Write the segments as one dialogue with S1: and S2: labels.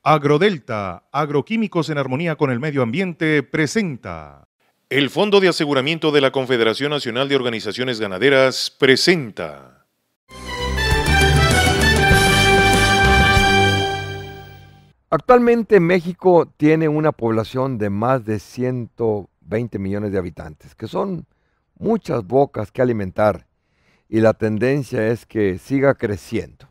S1: Agrodelta, agroquímicos en armonía con el medio ambiente, presenta. El Fondo de Aseguramiento de la Confederación Nacional de Organizaciones Ganaderas presenta.
S2: Actualmente México tiene una población de más de 120 millones de habitantes, que son muchas bocas que alimentar, y la tendencia es que siga creciendo.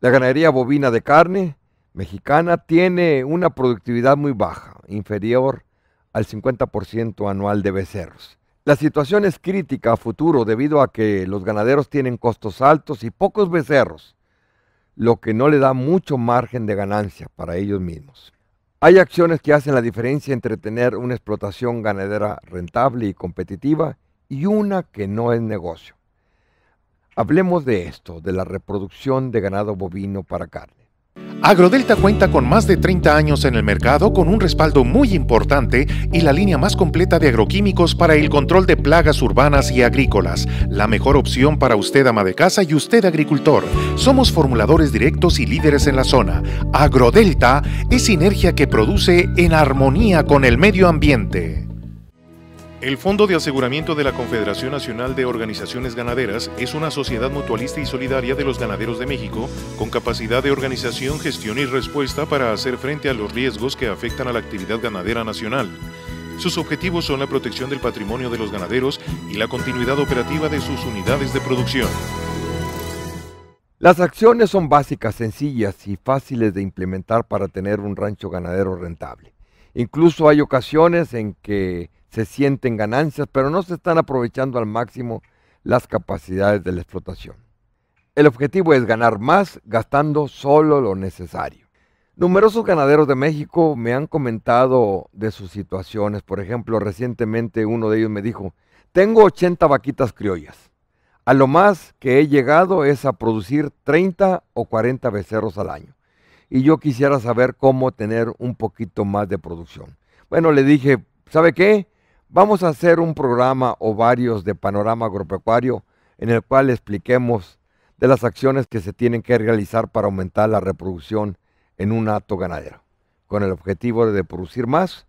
S2: La ganadería bovina de carne mexicana tiene una productividad muy baja, inferior al 50% anual de becerros. La situación es crítica a futuro debido a que los ganaderos tienen costos altos y pocos becerros, lo que no le da mucho margen de ganancia para ellos mismos. Hay acciones que hacen la diferencia entre tener una explotación ganadera rentable y competitiva y una que no es negocio. Hablemos de esto, de la reproducción de ganado bovino para carne.
S1: Agrodelta cuenta con más de 30 años en el mercado con un respaldo muy importante y la línea más completa de agroquímicos para el control de plagas urbanas y agrícolas. La mejor opción para usted ama de casa y usted agricultor. Somos formuladores directos y líderes en la zona. Agrodelta es sinergia que produce en armonía con el medio ambiente. El Fondo de Aseguramiento de la Confederación Nacional de Organizaciones Ganaderas es una sociedad mutualista y solidaria de los ganaderos de México con capacidad de organización, gestión y respuesta para hacer frente a los riesgos que afectan a la actividad ganadera nacional. Sus objetivos son la protección del patrimonio de los ganaderos y la continuidad operativa de sus unidades de producción.
S2: Las acciones son básicas, sencillas y fáciles de implementar para tener un rancho ganadero rentable. Incluso hay ocasiones en que se sienten ganancias, pero no se están aprovechando al máximo las capacidades de la explotación. El objetivo es ganar más gastando solo lo necesario. Numerosos ganaderos de México me han comentado de sus situaciones. Por ejemplo, recientemente uno de ellos me dijo: tengo 80 vaquitas criollas. A lo más que he llegado es a producir 30 o 40 becerros al año. Y yo quisiera saber cómo tener un poquito más de producción. Bueno, le dije, ¿sabe qué? Vamos a hacer un programa o varios de Panorama Agropecuario en el cual expliquemos de las acciones que se tienen que realizar para aumentar la reproducción en un hato ganadero, con el objetivo de producir más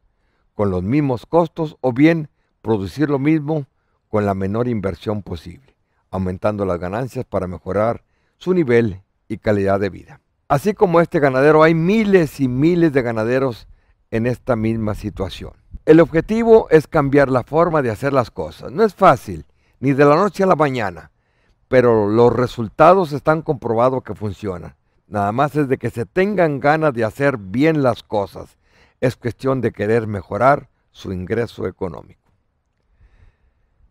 S2: con los mismos costos o bien producir lo mismo con la menor inversión posible, aumentando las ganancias para mejorar su nivel y calidad de vida. Así como este ganadero, hay miles y miles de ganaderos en esta misma situación. El objetivo es cambiar la forma de hacer las cosas. No es fácil, ni de la noche a la mañana, pero los resultados están comprobados que funcionan. Nada más es de que se tengan ganas de hacer bien las cosas. Es cuestión de querer mejorar su ingreso económico.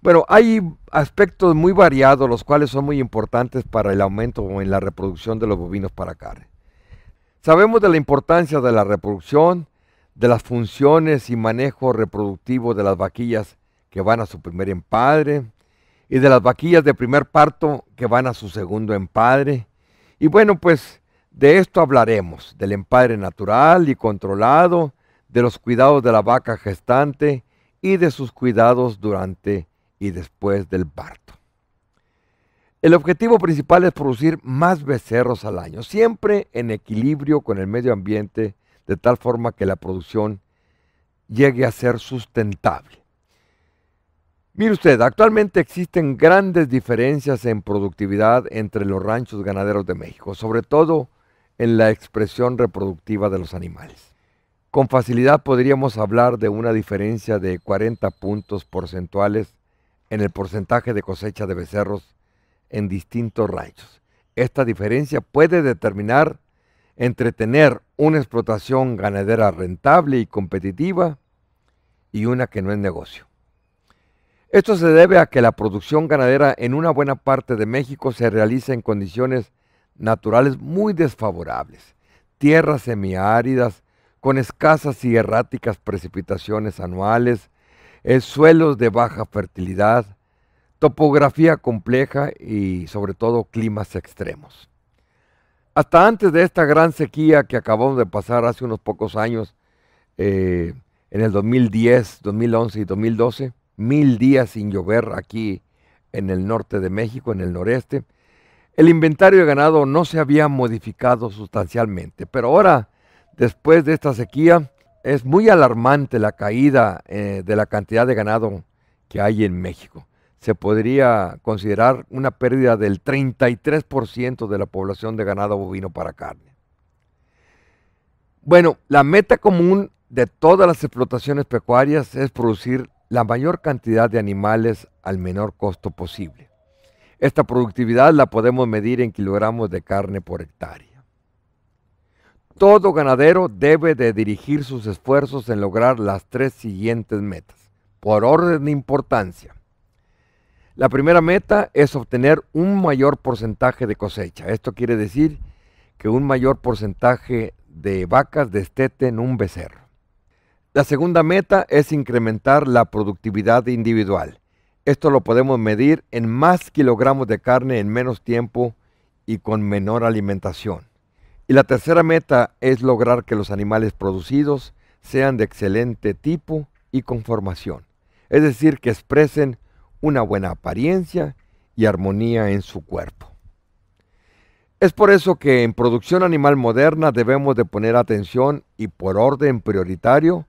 S2: Bueno, hay aspectos muy variados, los cuales son muy importantes para el aumento en la reproducción de los bovinos para carne. Sabemos de la importancia de la reproducción, de las funciones y manejo reproductivo de las vaquillas que van a su primer empadre y de las vaquillas de primer parto que van a su segundo empadre. Y bueno, pues de esto hablaremos, del empadre natural y controlado, de los cuidados de la vaca gestante y de sus cuidados durante y después del parto. El objetivo principal es producir más becerros al año, siempre en equilibrio con el medio ambiente, de tal forma que la producción llegue a ser sustentable. Mire usted, actualmente existen grandes diferencias en productividad entre los ranchos ganaderos de México, sobre todo en la expresión reproductiva de los animales. Con facilidad podríamos hablar de una diferencia de 40 puntos porcentuales en el porcentaje de cosecha de becerros en distintos ranchos. Esta diferencia puede determinar entre tener una explotación ganadera rentable y competitiva y una que no es negocio. Esto se debe a que la producción ganadera en una buena parte de México se realiza en condiciones naturales muy desfavorables, tierras semiáridas con escasas y erráticas precipitaciones anuales, suelos de baja fertilidad, topografía compleja y sobre todo climas extremos. Hasta antes de esta gran sequía que acabamos de pasar hace unos pocos años, en el 2010, 2011 y 2012, 1000 días sin llover aquí en el norte de México, en el noreste, el inventario de ganado no se había modificado sustancialmente, pero ahora Después de esta sequía, es muy alarmante la caída de la cantidad de ganado que hay en México. Se podría considerar una pérdida del 33% de la población de ganado bovino para carne. Bueno, la meta común de todas las explotaciones pecuarias es producir la mayor cantidad de animales al menor costo posible. Esta productividad la podemos medir en kilogramos de carne por hectárea. Todo ganadero debe de dirigir sus esfuerzos en lograr las tres siguientes metas, por orden de importancia. La primera meta es obtener un mayor porcentaje de cosecha. Esto quiere decir que un mayor porcentaje de vacas desteten un becerro. La segunda meta es incrementar la productividad individual. Esto lo podemos medir en más kilogramos de carne en menos tiempo y con menor alimentación. Y la tercera meta es lograr que los animales producidos sean de excelente tipo y conformación. Es decir, que expresen una buena apariencia y armonía en su cuerpo. Es por eso que en producción animal moderna debemos de poner atención y por orden prioritario,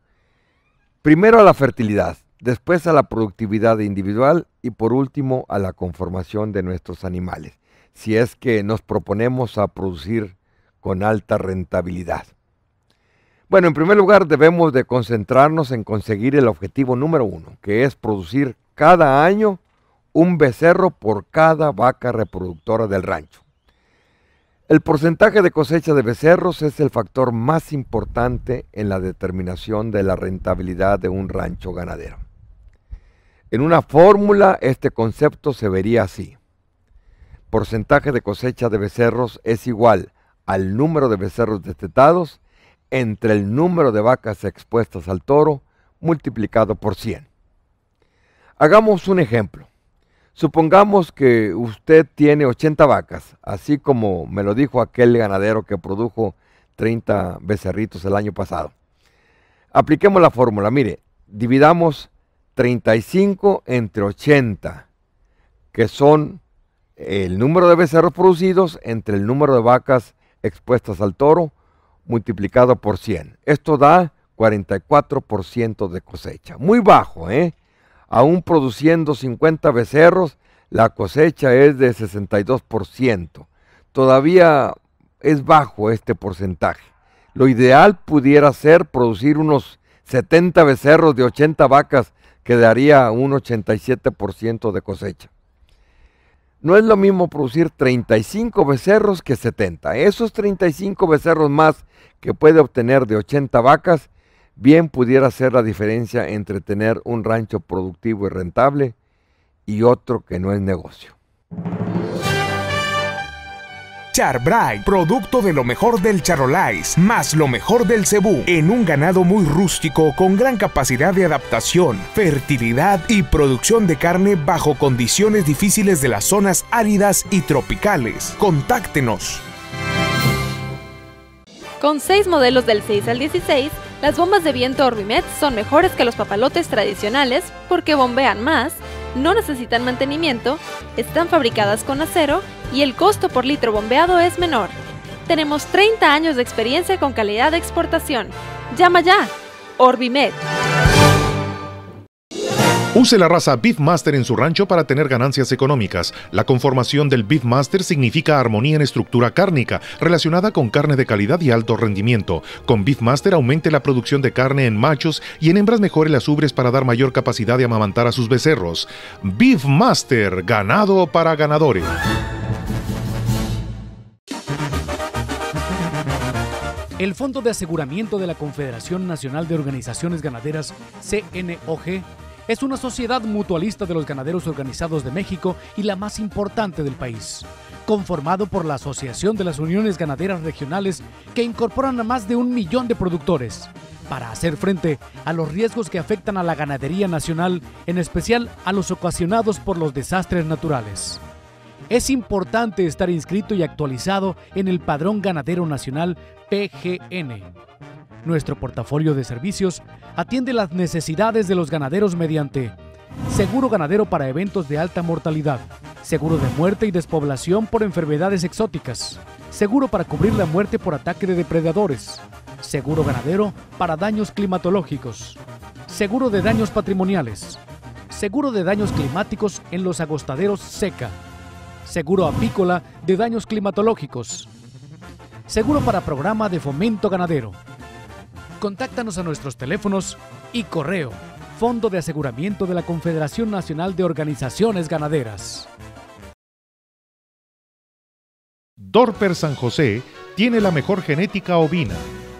S2: primero a la fertilidad, después a la productividad individual y por último a la conformación de nuestros animales, si es que nos proponemos a producir con alta rentabilidad. Bueno, en primer lugar debemos de concentrarnos en conseguir el objetivo número 1, que es producir cada año un becerro por cada vaca reproductora del rancho. El porcentaje de cosecha de becerros es el factor más importante en la determinación de la rentabilidad de un rancho ganadero. En una fórmula este concepto se vería así. Porcentaje de cosecha de becerros es igual al número de becerros destetados entre el número de vacas expuestas al toro multiplicado por 100. Hagamos un ejemplo. Supongamos que usted tiene 80 vacas, así como me lo dijo aquel ganadero que produjo 30 becerritos el año pasado. Apliquemos la fórmula, mire, dividamos 35 entre 80, que son el número de becerros producidos entre el número de vacas expuestas al toro multiplicado por 100. Esto da 44% de cosecha. Muy bajo, ¿eh? Aún produciendo 50 becerros, la cosecha es de 62%. Todavía es bajo este porcentaje. Lo ideal pudiera ser producir unos 70 becerros de 80 vacas, que daría un 87% de cosecha. No es lo mismo producir 35 becerros que 70. Esos 35 becerros más que puede obtener de 80 vacas, bien pudiera ser la diferencia entre tener un rancho productivo y rentable y otro que no es negocio.
S3: Char-Bray, producto de lo mejor del charolais, más lo mejor del cebú, en un ganado muy rústico con gran capacidad de adaptación, fertilidad y producción de carne bajo condiciones difíciles de las zonas áridas y tropicales. Contáctenos.
S4: Con 6 modelos del 6 al 16, las bombas de viento Orbimed son mejores que los papalotes tradicionales porque bombean más, no necesitan mantenimiento, están fabricadas con acero y el costo por litro bombeado es menor. Tenemos 30 años de experiencia con calidad de exportación. ¡Llama ya! Orbimed.
S1: Use la raza Beefmaster en su rancho para tener ganancias económicas. La conformación del Beefmaster significa armonía en estructura cárnica, relacionada con carne de calidad y alto rendimiento. Con Beefmaster aumente la producción de carne en machos y en hembras mejore las ubres para dar mayor capacidad de amamantar a sus becerros. Beefmaster, ganado para ganadores.
S5: El Fondo de Aseguramiento de la Confederación Nacional de Organizaciones Ganaderas, CNOG, es una sociedad mutualista de los ganaderos organizados de México y la más importante del país, conformado por la Asociación de las Uniones Ganaderas Regionales que incorporan a más de 1 millón de productores para hacer frente a los riesgos que afectan a la ganadería nacional, en especial a los ocasionados por los desastres naturales. Es importante estar inscrito y actualizado en el Padrón Ganadero Nacional PGN. Nuestro portafolio de servicios atiende las necesidades de los ganaderos mediante seguro ganadero para eventos de alta mortalidad, seguro de muerte y despoblación por enfermedades exóticas, seguro para cubrir la muerte por ataque de depredadores, Seguro ganadero para daños climatológicos. Seguro de daños patrimoniales. Seguro de daños climáticos en los agostaderos seca. Seguro apícola de daños climatológicos. Seguro para programa de fomento ganadero. Contáctanos a nuestros teléfonos y correo. Fondo de Aseguramiento de la Confederación Nacional de Organizaciones Ganaderas.
S1: Dorper San José tiene la mejor genética ovina,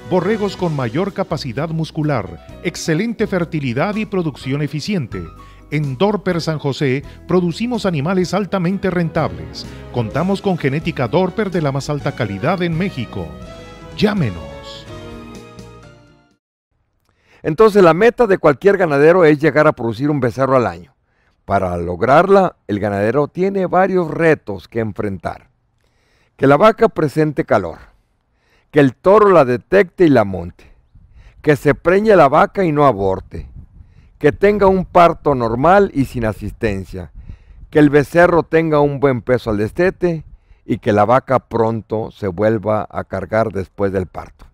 S1: borregos con mayor capacidad muscular, excelente fertilidad y producción eficiente. En Dorper San José producimos animales altamente rentables. Contamos con genética Dorper de la más alta calidad en México. Llámenos.
S2: Entonces la meta de cualquier ganadero es llegar a producir un becerro al año. Para lograrla, el ganadero tiene varios retos que enfrentar. Que la vaca presente calor, que el toro la detecte y la monte, que se preñe la vaca y no aborte, que tenga un parto normal y sin asistencia, que el becerro tenga un buen peso al destete y que la vaca pronto se vuelva a cargar después del parto.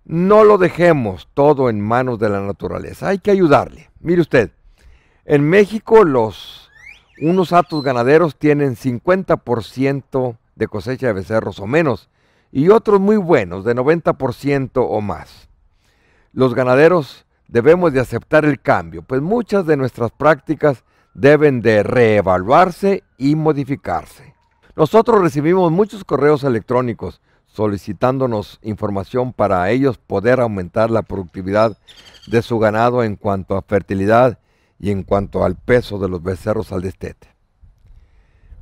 S2: No lo dejemos todo en manos de la naturaleza, hay que ayudarle. Mire usted, en México unos hatos ganaderos tienen 50% de cosecha de becerros o menos, y otros muy buenos, de 90% o más. Los ganaderos debemos de aceptar el cambio, pues muchas de nuestras prácticas deben de reevaluarse y modificarse. Nosotros recibimos muchos correos electrónicos solicitándonos información para ellos poder aumentar la productividad de su ganado en cuanto a fertilidad y en cuanto al peso de los becerros al destete.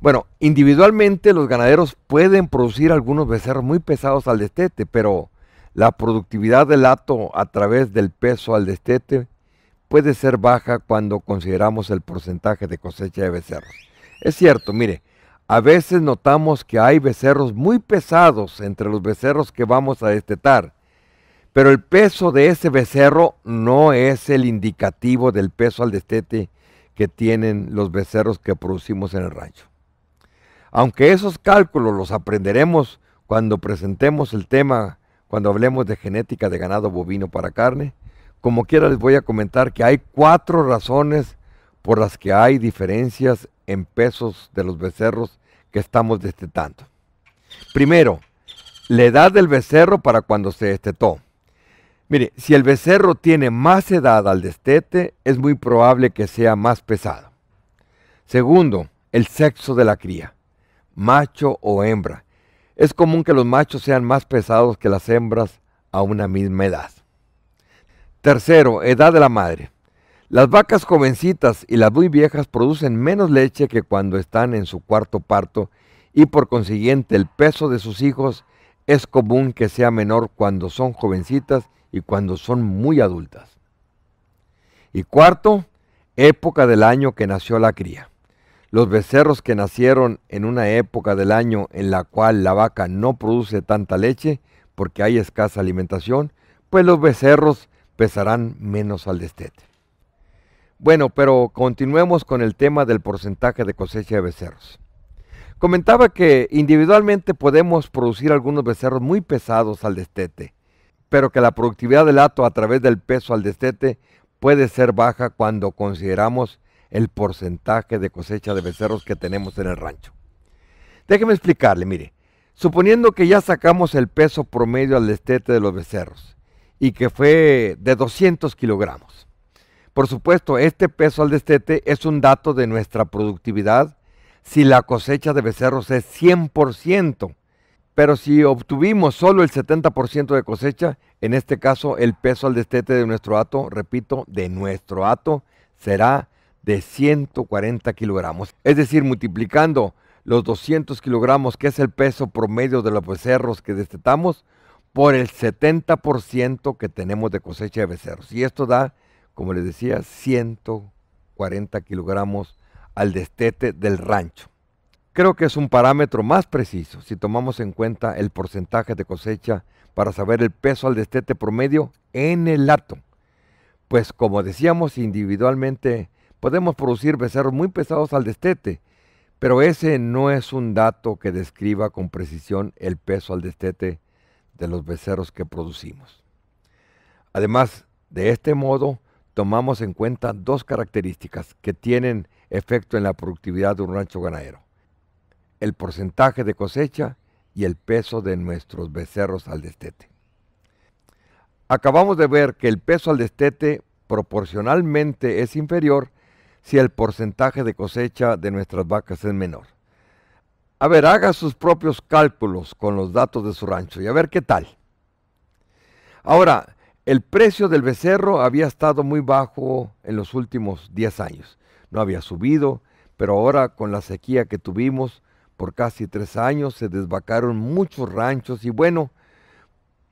S2: Bueno, individualmente los ganaderos pueden producir algunos becerros muy pesados al destete, pero la productividad del hato a través del peso al destete puede ser baja cuando consideramos el porcentaje de cosecha de becerros. Es cierto, mire, a veces notamos que hay becerros muy pesados entre los becerros que vamos a destetar, pero el peso de ese becerro no es el indicativo del peso al destete que tienen los becerros que producimos en el rancho. Aunque esos cálculos los aprenderemos cuando presentemos el tema, cuando hablemos de genética de ganado bovino para carne, como quiera les voy a comentar que hay 4 razones por las que hay diferencias en pesos de los becerros que estamos destetando. Primero, la edad del becerro para cuando se destetó. Mire, si el becerro tiene más edad al destete, es muy probable que sea más pesado. Segundo, el sexo de la cría, macho o hembra. Es común que los machos sean más pesados que las hembras a una misma edad. Tercero, edad de la madre. Las vacas jovencitas y las muy viejas producen menos leche que cuando están en su cuarto parto y por consiguiente el peso de sus hijos es común que sea menor cuando son jovencitas y cuando son muy adultas. Y cuarto, época del año que nació la cría. Los becerros que nacieron en una época del año en la cual la vaca no produce tanta leche porque hay escasa alimentación, pues los becerros pesarán menos al destete. Bueno, pero continuemos con el tema del porcentaje de cosecha de becerros. Comentaba que individualmente podemos producir algunos becerros muy pesados al destete, pero que la productividad del hato a través del peso al destete puede ser baja cuando consideramos el porcentaje de cosecha de becerros que tenemos en el rancho. Déjeme explicarle, mire, suponiendo que ya sacamos el peso promedio al destete de los becerros y que fue de 200 kilogramos. Por supuesto, este peso al destete es un dato de nuestra productividad si la cosecha de becerros es 100%, pero si obtuvimos solo el 70% de cosecha, en este caso el peso al destete de nuestro hato, repito, de nuestro hato, será de 140 kilogramos. Es decir, multiplicando los 200 kilogramos, que es el peso promedio de los becerros que destetamos, por el 70% que tenemos de cosecha de becerros. Y esto da, como les decía, 140 kilogramos al destete del rancho. Creo que es un parámetro más preciso si tomamos en cuenta el porcentaje de cosecha para saber el peso al destete promedio en el hato. Pues como decíamos, individualmente podemos producir becerros muy pesados al destete, pero ese no es un dato que describa con precisión el peso al destete de los becerros que producimos. Además, de este modo, tomamos en cuenta dos características que tienen efecto en la productividad de un rancho ganadero: el porcentaje de cosecha y el peso de nuestros becerros al destete. Acabamos de ver que el peso al destete proporcionalmente es inferior si el porcentaje de cosecha de nuestras vacas es menor. A ver, haga sus propios cálculos con los datos de su rancho y a ver qué tal. Ahora, el precio del becerro había estado muy bajo en los últimos 10 años. No había subido, pero ahora con la sequía que tuvimos por casi 3 años se desvacaron muchos ranchos y bueno,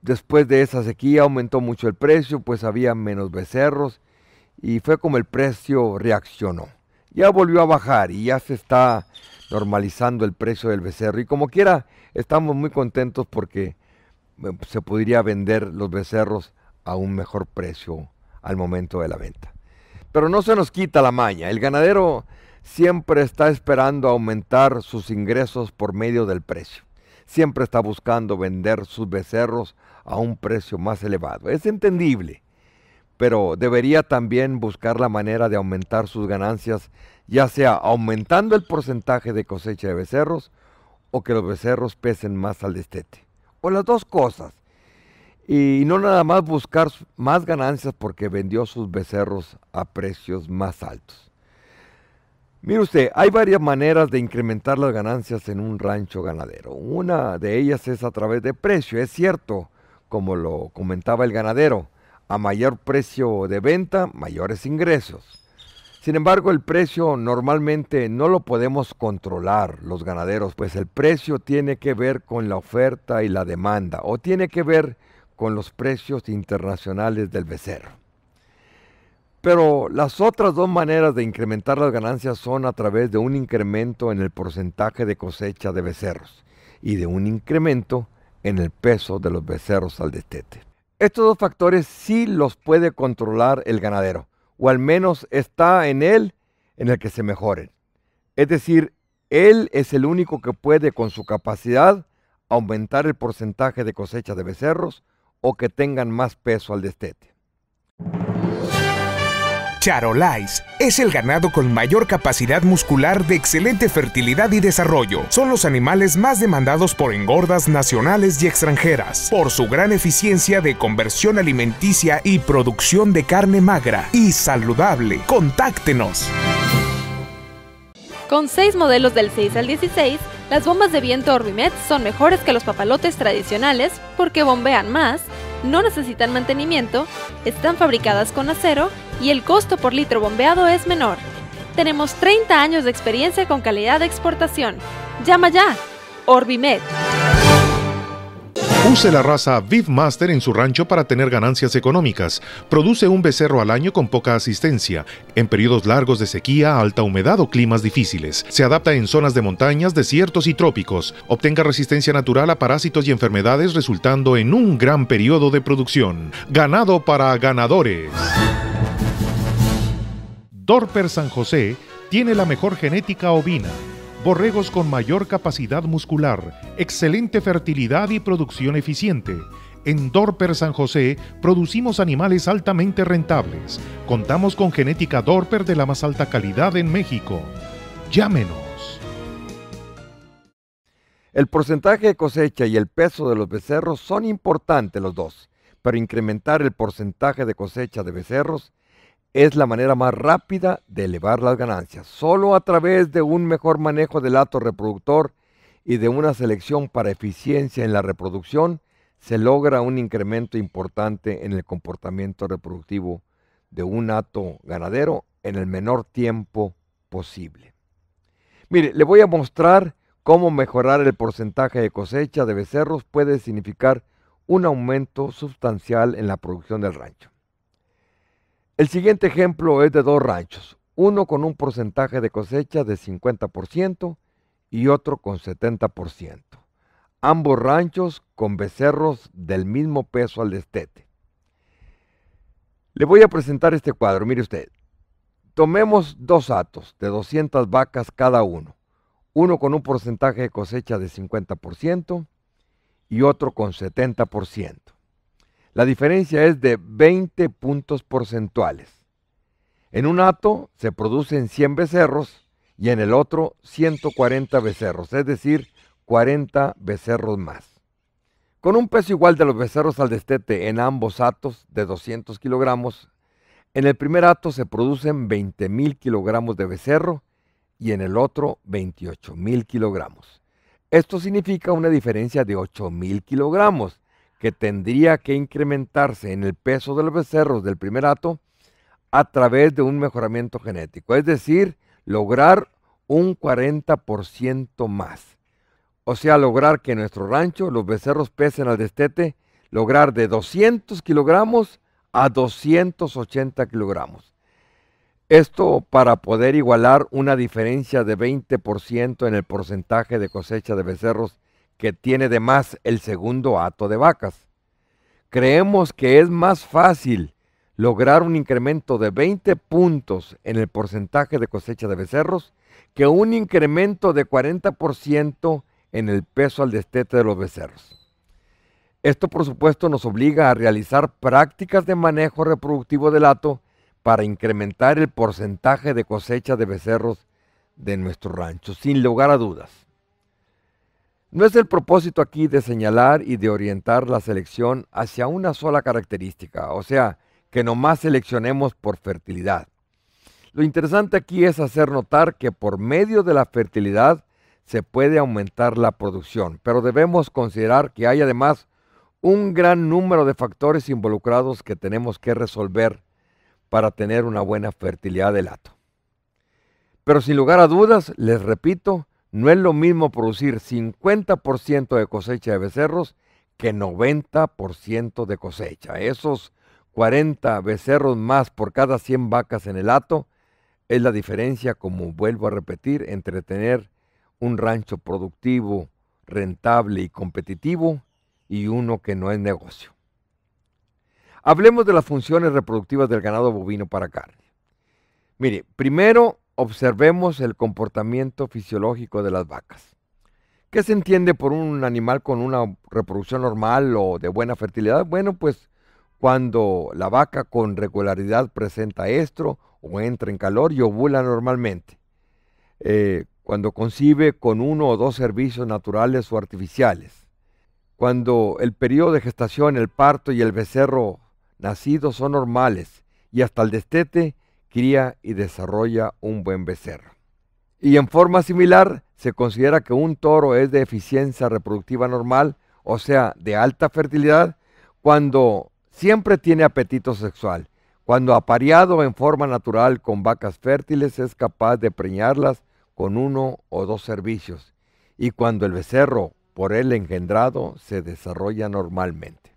S2: después de esa sequía aumentó mucho el precio, pues había menos becerros y fue como el precio reaccionó. Ya volvió a bajar y ya se está normalizando el precio del becerro y como quiera estamos muy contentos porque se podría vender los becerros a un mejor precio al momento de la venta. Pero no se nos quita la maña. El ganadero siempre está esperando aumentar sus ingresos por medio del precio. Siempre está buscando vender sus becerros a un precio más elevado. Es entendible, pero debería también buscar la manera de aumentar sus ganancias, ya sea aumentando el porcentaje de cosecha de becerros o que los becerros pesen más al destete. O las dos cosas. Y no nada más buscar más ganancias porque vendió sus becerros a precios más altos. Mire usted, hay varias maneras de incrementar las ganancias en un rancho ganadero. Una de ellas es a través de precio. Es cierto, como lo comentaba el ganadero, a mayor precio de venta, mayores ingresos. Sin embargo, el precio normalmente no lo podemos controlar los ganaderos, pues el precio tiene que ver con la oferta y la demanda, o tiene que ver con los precios internacionales del becerro. Pero las otras dos maneras de incrementar las ganancias son a través de un incremento en el porcentaje de cosecha de becerros y de un incremento en el peso de los becerros al destete. Estos dos factores sí los puede controlar el ganadero, o al menos está en él en el que se mejoren. Es decir, él es el único que puede con su capacidad aumentar el porcentaje de cosecha de becerros o que tengan más peso al destete.
S3: Charolais es el ganado con mayor capacidad muscular de excelente fertilidad y desarrollo. Son los animales más demandados por engordas nacionales y extranjeras, por su gran eficiencia de conversión alimenticia y producción de carne magra y saludable. ¡Contáctenos!
S4: Con 6 modelos del 6 al 16, las bombas de viento Orbimet son mejores que los papalotes tradicionales porque bombean más, no necesitan mantenimiento, están fabricadas con acero y el costo por litro bombeado es menor. Tenemos 30 años de experiencia con calidad de exportación. ¡Llama ya! Orbimet.
S1: Use la raza Beefmaster en su rancho para tener ganancias económicas. Produce un becerro al año con poca asistencia, en periodos largos de sequía, alta humedad o climas difíciles. Se adapta en zonas de montañas, desiertos y trópicos. Obtenga resistencia natural a parásitos y enfermedades, resultando en un gran periodo de producción. Ganado para ganadores. Dorper San José tiene la mejor genética ovina. Borregos con mayor capacidad muscular, excelente fertilidad y producción eficiente. En Dorper San José producimos animales altamente rentables. Contamos con genética Dorper de la más alta calidad en México. Llámenos.
S2: El porcentaje de cosecha y el peso de los becerros son importantes los dos, pero incrementar el porcentaje de cosecha de becerros es la manera más rápida de elevar las ganancias. Solo a través de un mejor manejo del hato reproductor y de una selección para eficiencia en la reproducción, se logra un incremento importante en el comportamiento reproductivo de un hato ganadero en el menor tiempo posible. Mire, le voy a mostrar cómo mejorar el porcentaje de cosecha de becerros puede significar un aumento sustancial en la producción del rancho. El siguiente ejemplo es de dos ranchos, uno con un porcentaje de cosecha de 50% y otro con 70%. Ambos ranchos con becerros del mismo peso al destete. Le voy a presentar este cuadro, mire usted. Tomemos dos hatos de 200 vacas cada uno con un porcentaje de cosecha de 50% y otro con 70%. La diferencia es de 20 puntos porcentuales. En un hato se producen 100 becerros y en el otro 140 becerros, es decir, 40 becerros más. Con un peso igual de los becerros al destete en ambos hatos de 200 kilogramos, en el primer hato se producen 20,000 kilogramos de becerro y en el otro 28,000 kilogramos. Esto significa una diferencia de 8,000 kilogramos que tendría que incrementarse en el peso de los becerros del primer hato a través de un mejoramiento genético, es decir, lograr un 40% más. O sea, lograr que en nuestro rancho los becerros pesen al destete, lograr de 200 kilogramos a 280 kilogramos. Esto para poder igualar una diferencia de 20% en el porcentaje de cosecha de becerros que tiene de más el segundo hato de vacas. Creemos que es más fácil lograr un incremento de 20 puntos en el porcentaje de cosecha de becerros que un incremento de 40% en el peso al destete de los becerros. Esto, por supuesto, nos obliga a realizar prácticas de manejo reproductivo del hato para incrementar el porcentaje de cosecha de becerros de nuestro rancho, sin lugar a dudas. No es el propósito aquí de señalar y de orientar la selección hacia una sola característica, o sea, que nomás seleccionemos por fertilidad. Lo interesante aquí es hacer notar que por medio de la fertilidad se puede aumentar la producción, pero debemos considerar que hay además un gran número de factores involucrados que tenemos que resolver para tener una buena fertilidad del hato. Pero sin lugar a dudas, les repito, no es lo mismo producir 50% de cosecha de becerros que 90% de cosecha. Esos 40 becerros más por cada 100 vacas en el hato es la diferencia, como vuelvo a repetir, entre tener un rancho productivo, rentable y competitivo y uno que no es negocio. Hablemos de las funciones reproductivas del ganado bovino para carne. Mire, primero observemos el comportamiento fisiológico de las vacas. ¿Qué se entiende por un animal con una reproducción normal o de buena fertilidad? Bueno, pues cuando la vaca con regularidad presenta estro o entra en calor y ovula normalmente. Cuando concibe con 1 o 2 servicios naturales o artificiales. Cuando el periodo de gestación, el parto y el becerro nacido son normales y hasta el destete cría y desarrolla un buen becerro. Y en forma similar, se considera que un toro es de eficiencia reproductiva normal, o sea, de alta fertilidad, cuando siempre tiene apetito sexual, cuando apareado en forma natural con vacas fértiles es capaz de preñarlas con 1 o 2 servicios, y cuando el becerro por él engendrado se desarrolla normalmente.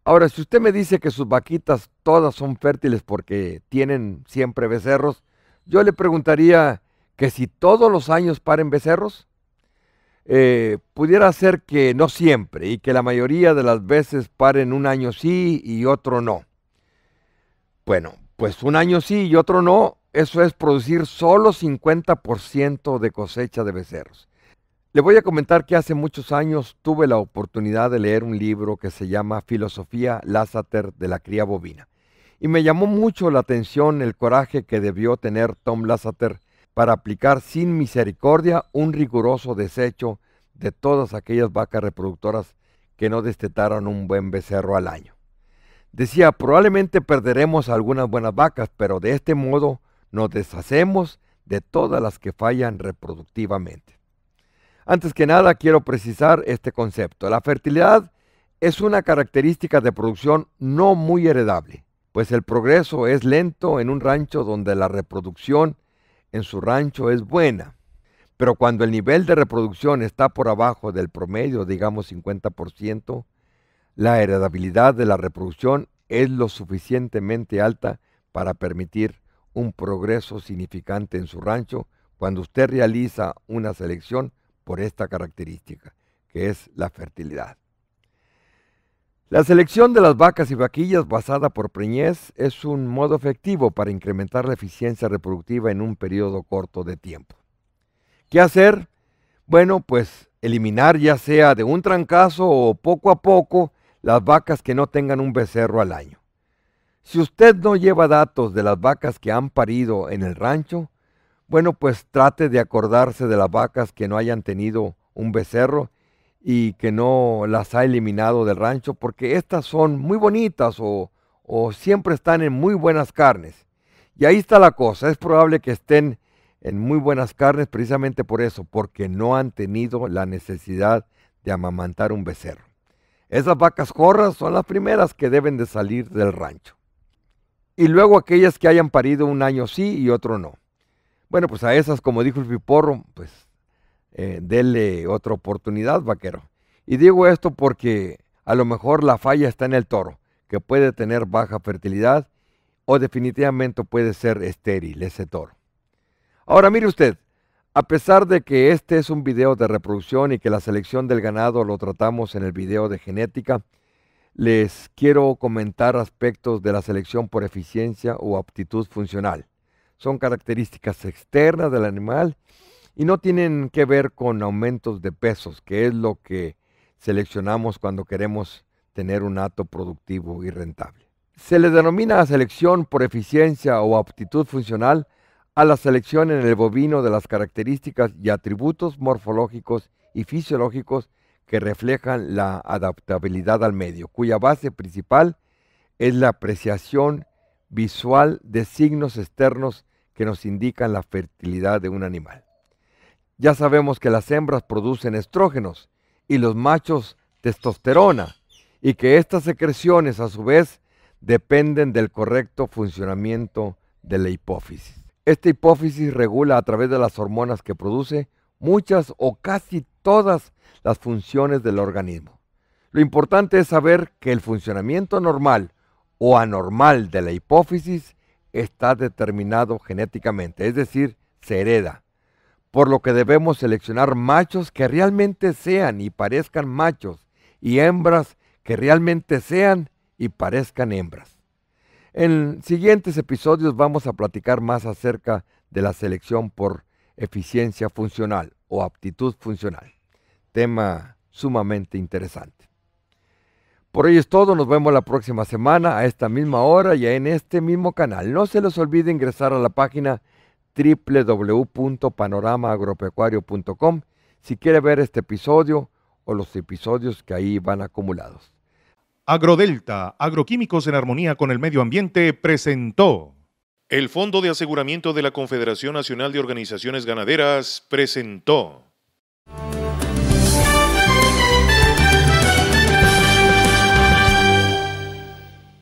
S2: Ahora, si usted me dice que sus vaquitas todas son fértiles porque tienen siempre becerros, yo le preguntaría que si todos los años paren becerros, pudiera ser que no siempre y que la mayoría de las veces paren un año sí y otro no. Bueno, pues un año sí y otro no, eso es producir solo 50% de cosecha de becerros. Le voy a comentar que hace muchos años tuve la oportunidad de leer un libro que se llama Filosofía Lasseter de la cría bovina. Y me llamó mucho la atención el coraje que debió tener Tom Lasseter para aplicar sin misericordia un riguroso desecho de todas aquellas vacas reproductoras que no destetaron un buen becerro al año. Decía, probablemente perderemos algunas buenas vacas, pero de este modo nos deshacemos de todas las que fallan reproductivamente. Antes que nada, quiero precisar este concepto. La fertilidad es una característica de producción no muy heredable, pues el progreso es lento en un rancho donde la reproducción en su rancho es buena. Pero cuando el nivel de reproducción está por abajo del promedio, digamos 50%, la heredabilidad de la reproducción es lo suficientemente alta para permitir un progreso significante en su rancho cuando usted realiza una selección por esta característica, que es la fertilidad. La selección de las vacas y vaquillas basada por preñez es un modo efectivo para incrementar la eficiencia reproductiva en un periodo corto de tiempo. ¿Qué hacer? Bueno, pues eliminar ya sea de un trancazo o poco a poco las vacas que no tengan un becerro al año. Si usted no lleva datos de las vacas que han parido en el rancho, bueno, pues trate de acordarse de las vacas que no hayan tenido un becerro y que no las ha eliminado del rancho, porque estas son muy bonitas o siempre están en muy buenas carnes. Y ahí está la cosa, es probable que estén en muy buenas carnes precisamente por eso, porque no han tenido la necesidad de amamantar un becerro. Esas vacas jorras son las primeras que deben de salir del rancho. Y luego aquellas que hayan parido un año sí y otro no. Bueno, pues a esas, como dijo el Piporro, pues denle otra oportunidad, vaquero. Y digo esto porque a lo mejor la falla está en el toro, que puede tener baja fertilidad o definitivamente puede ser estéril ese toro. Ahora mire usted, a pesar de que este es un video de reproducción y que la selección del ganado lo tratamos en el video de genética, les quiero comentar aspectos de la selección por eficiencia o aptitud funcional. Son características externas del animal y no tienen que ver con aumentos de pesos, que es lo que seleccionamos cuando queremos tener un hato productivo y rentable. Se le denomina selección por eficiencia o aptitud funcional a la selección en el bovino de las características y atributos morfológicos y fisiológicos que reflejan la adaptabilidad al medio, cuya base principal es la apreciación visual de signos externos que nos indican la fertilidad de un animal. Ya sabemos que las hembras producen estrógenos y los machos testosterona, y que estas secreciones a su vez dependen del correcto funcionamiento de la hipófisis. Esta hipófisis regula a través de las hormonas que produce muchas o casi todas las funciones del organismo. Lo importante es saber que el funcionamiento normal o anormal de la hipófisis está determinado genéticamente, es decir, se hereda, por lo que debemos seleccionar machos que realmente sean y parezcan machos y hembras que realmente sean y parezcan hembras. En siguientes episodios vamos a platicar más acerca de la selección por eficiencia funcional o aptitud funcional. Tema sumamente interesante. Por hoy es todo, nos vemos la próxima semana a esta misma hora y en este mismo canal. No se les olvide ingresar a la página www.panoramaagropecuario.com si quiere ver este episodio o los episodios que ahí van acumulados.
S1: Agrodelta, agroquímicos en armonía con el medio ambiente, presentó. El Fondo de Aseguramiento de la Confederación Nacional de Organizaciones Ganaderas presentó.